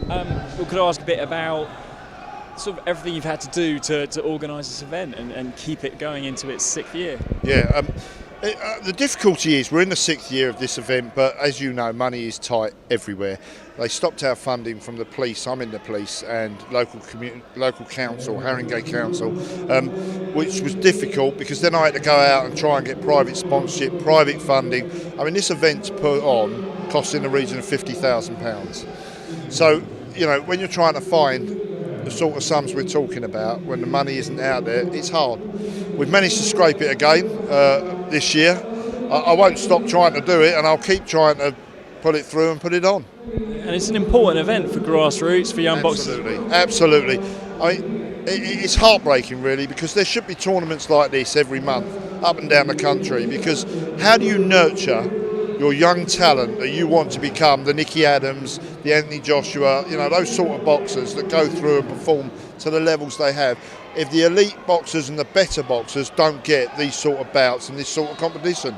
Well, could I ask a bit about sort of everything you've had to do to organise this event and keep it going into its 6th year? Yeah, the difficulty is we're in the 6th year of this event, but as you know, money is tight everywhere. They stopped our funding from the police. I'm in the police and local council, Haringey Council, which was difficult because then I had to go out and try and get private sponsorship, private funding. I mean, this event's put on costs in the region of £50,000. So, you know, when you're trying to find the sort of sums we're talking about, when the money isn't out there, it's hard. We've managed to scrape it again this year. I won't stop trying to do it, and I'll keep trying to put it through and put it on. And it's an important event for grassroots, for young boxers. Absolutely. I mean, it's heartbreaking, really, because there should be tournaments like this every month, up and down the country, because how do you nurture your young talent that you want to become the Nicky Adams, the Anthony Joshua, you know, those sort of boxers that go through and perform to the levels they have, if the elite boxers and the better boxers don't get these sort of bouts and this sort of competition?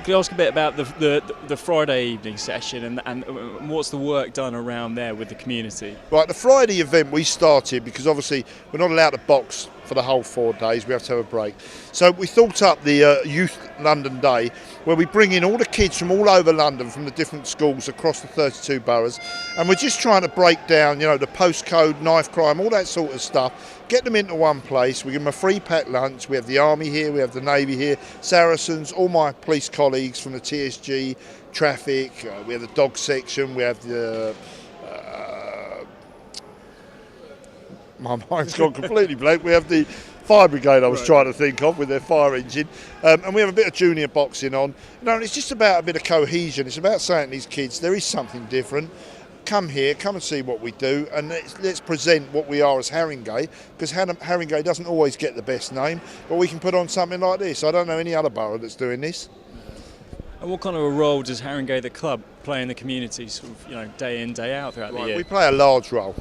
Could I ask a bit about the Friday evening session and what's the work done around there with the community? Right, the Friday event we started because obviously we're not allowed to box for the whole 4 days, we have to have a break. So we thought up the Youth London Day, where we bring in all the kids from all over London, from the different schools across the 32 boroughs, and we're just trying to break down, you know, the postcode, knife crime, all that sort of stuff, get them into one place. We give them a free packed lunch. We have the Army here, we have the Navy here, Saracens, all my police colleagues from the TSG, traffic, we have the dog section, we have the my mind's gone completely blank. We have the fire brigade I was trying to think of with their fire engine, and we have a bit of junior boxing on. You know, it's just about a bit of cohesion. It's about saying to these kids there is something different. Come here, come and see what we do, and let's present what we are as Haringey, because Haringey doesn't always get the best name, but we can put on something like this. I don't know any other borough that's doing this. And what kind of a role does Haringey the club play in the community, sort of, you know, day in, day out throughout the year? We play a large role.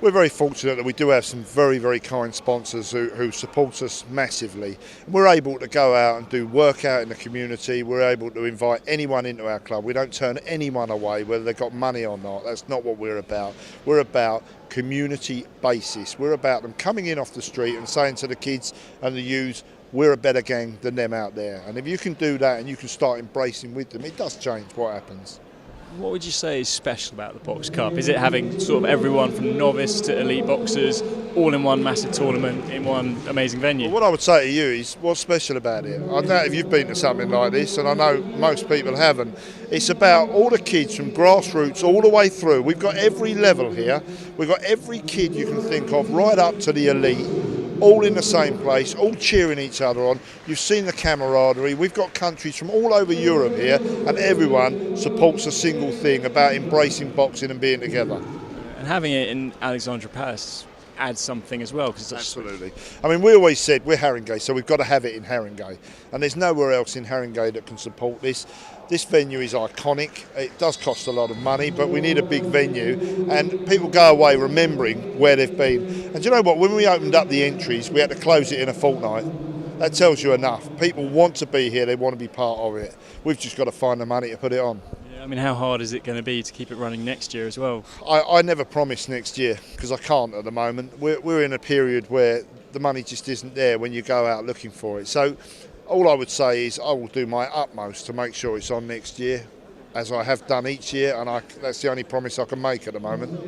We're very fortunate that we do have some very, very kind sponsors who support us massively. We're able to go out and do work out in the community. We're able to invite anyone into our club. We don't turn anyone away, whether they've got money or not. That's not what we're about. We're about community basis. We're about them coming in off the street and saying to the kids and the youths, we're a better gang than them out there. And if you can do that and you can start embracing with them, it does change what happens. What would you say is special about the Box Cup? Is it having sort of everyone from novice to elite boxers all in one massive tournament in one amazing venue? Well, what I would say to you is what's special about it. I know if you've been to something like this, and I know most people haven't, it's about all the kids from grassroots all the way through. We've got every level here. We've got every kid you can think of right up to the elite, all in the same place, all cheering each other on. You've seen the camaraderie. We've got countries from all over Europe here, and everyone supports a single thing about embracing boxing and being together. And having it in Alexandra Palace adds something as well. Absolutely. I mean, we always said we're Haringey, so we've got to have it in Haringey. And there's nowhere else in Haringey that can support this. This venue is iconic. It does cost a lot of money, but we need a big venue. And people go away remembering where they've been. And do you know what? When we opened up the entries, we had to close it in a fortnight. That tells you enough. People want to be here. They want to be part of it. We've just got to find the money to put it on. I mean, how hard is it going to be to keep it running next year as well? I never promise next year because I can't at the moment. We're in a period where the money just isn't there when you go out looking for it. So all I would say is I will do my utmost to make sure it's on next year, as I have done each year, and that's the only promise I can make at the moment.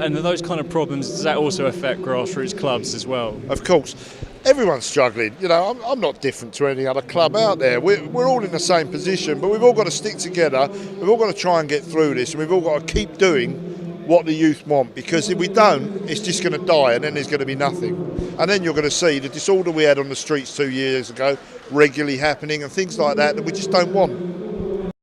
And those kind of problems, does that also affect grassroots clubs as well? Of course. Everyone's struggling. You know, I'm not different to any other club out there. We're all in the same position, but we've all got to stick together. We've all got to try and get through this, and we've all got to keep doing what the youth want, because if we don't, it's just going to die, and then there's going to be nothing. And then you're going to see the disorder we had on the streets 2 years ago regularly happening, and things like that we just don't want.